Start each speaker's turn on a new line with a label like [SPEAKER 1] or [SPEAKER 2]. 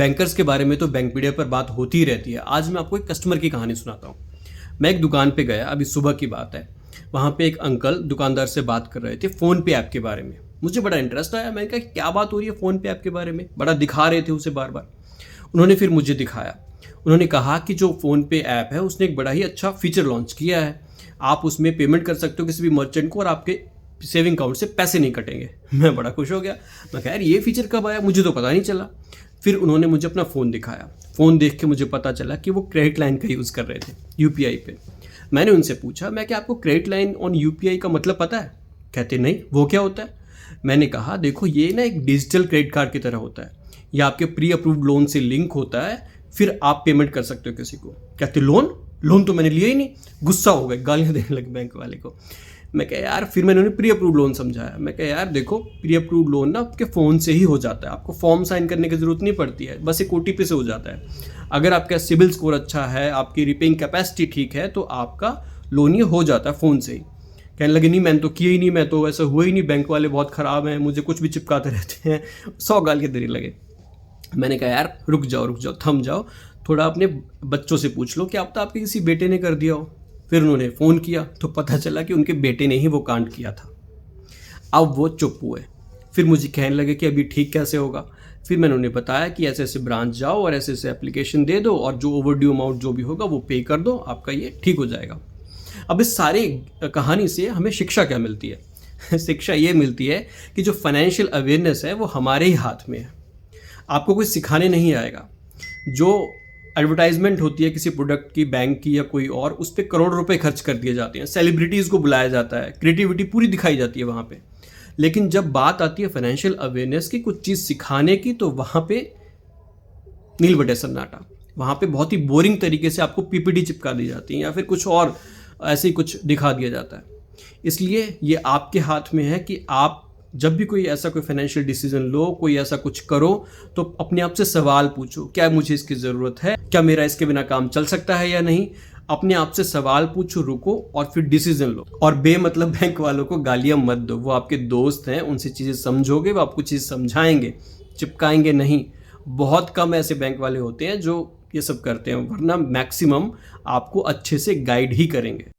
[SPEAKER 1] Bankers के बारे में तो बैंकपीडिया पर बात होती ही रहती है। आज मैं आपको एक कस्टमर की कहानी सुनाता हूँ। मैं एक दुकान पे गया, अभी सुबह की बात है। वहाँ पे एक अंकल दुकानदार से बात कर रहे थे फ़ोन पे ऐप के बारे में। मुझे बड़ा इंटरेस्ट आया, मैंने कहा क्या बात हो रही है फ़ोन पे ऐप के बारे में, बड़ा दिखा रहे थे उसे बार बार। उन्होंने फिर मुझे दिखाया। उन्होंने कहा कि जो फ़ोन पे ऐप है उसने एक बड़ा ही अच्छा फीचर लॉन्च किया है। आप उसमें पेमेंट कर सकते हो किसी भी मर्चेंट को और आपके सेविंग अकाउंट से पैसे नहीं कटेंगे। मैं बड़ा खुश हो गया। मैं कहा यार ये फीचर कब आया, मुझे तो पता नहीं चला। फिर उन्होंने मुझे अपना फ़ोन दिखाया। फ़ोन देख के मुझे पता चला कि वो क्रेडिट लाइन का यूज़ कर रहे थे यूपीआई पे। मैंने उनसे पूछा, मैं क्या आपको क्रेडिट लाइन ऑन यूपीआई का मतलब पता है? कहते नहीं, वो क्या होता है? मैंने कहा देखो ये ना एक डिजिटल क्रेडिट कार्ड की तरह होता है। ये आपके प्री अप्रूव्ड लोन से लिंक होता है, फिर आप पेमेंट कर सकते हो किसी को। कहते लोन? लोन तो मैंने लिया ही नहीं। गुस्सा हो गए, गालियाँ देने लगे बैंक वाले को। मैं कहा यार, फिर मैंने उन्हें प्री अप्रूव्ड लोन समझाया। मैं कहा यार देखो, प्री अप्रूव्ड लोन ना आपके फ़ोन से ही हो जाता है, आपको फॉर्म साइन करने की ज़रूरत नहीं पड़ती है, बस एक ओटीपी से हो जाता है। अगर आपका सिबिल स्कोर अच्छा है, आपकी रिपेइंग कैपेसिटी ठीक है, तो आपका लोन ये हो जाता है फ़ोन से ही। कहने लगे नहीं मैंने तो किया ही नहीं, मैं तो ऐसा हुआ ही नहीं, बैंक वाले बहुत ख़राब हैं, मुझे कुछ भी चिपकाते रहते हैं। 100 गाल के देने लगे। मैंने कहा यार रुक जाओ, थम जाओ, थोड़ा अपने बच्चों से पूछ लो, क्या पता आपके किसी बेटे ने कर दिया हो। फिर उन्होंने फ़ोन किया तो पता चला कि उनके बेटे ने ही वो कांड किया था। अब वो चुप हुए। फिर मुझे कहने लगे कि अभी ठीक कैसे होगा। फिर मैंने उन्हें बताया कि ऐसे ऐसे ब्रांच जाओ और ऐसे ऐसे एप्लीकेशन दे दो और जो ओवरड्यू अमाउंट जो भी होगा वो पे कर दो, आपका ये ठीक हो जाएगा। अब इस सारी कहानी से हमें शिक्षा क्या मिलती है? शिक्षा ये मिलती है कि जो फाइनेंशियल अवेयरनेस है वो हमारे ही हाथ में है। आपको कोई सिखाने नहीं आएगा। जो एडवर्टाइजमेंट होती है किसी प्रोडक्ट की, बैंक की या कोई और, उस पर करोड़ रुपए खर्च कर दिए जाते हैं, सेलिब्रिटीज़ को बुलाया जाता है, क्रिएटिविटी पूरी दिखाई जाती है वहाँ पे। लेकिन जब बात आती है फाइनेंशियल अवेयरनेस की, कुछ चीज़ सिखाने की, तो वहाँ पे नील बटे सन्नाटा। वहाँ पे बहुत ही बोरिंग तरीके से आपको पीपीटी चिपका दी जाती है या फिर कुछ और ऐसे ही कुछ दिखा दिया जाता है। इसलिए ये आपके हाथ में है कि आप जब भी कोई ऐसा कोई फाइनेंशियल डिसीजन लो, कोई ऐसा कुछ करो, तो अपने आप से सवाल पूछो, क्या मुझे इसकी ज़रूरत है, क्या मेरा इसके बिना काम चल सकता है या नहीं। अपने आप से सवाल पूछो, रुको और फिर डिसीजन लो। और बेमतलब बैंक वालों को गालियां मत दो, वो आपके दोस्त हैं, उनसे चीज़ें समझोगे, वो आपको चीज़ समझाएंगे, चिपकाएंगे नहीं। बहुत कम ऐसे बैंक वाले होते हैं जो ये सब करते हैं, वरना मैक्सिमम आपको अच्छे से गाइड ही करेंगे।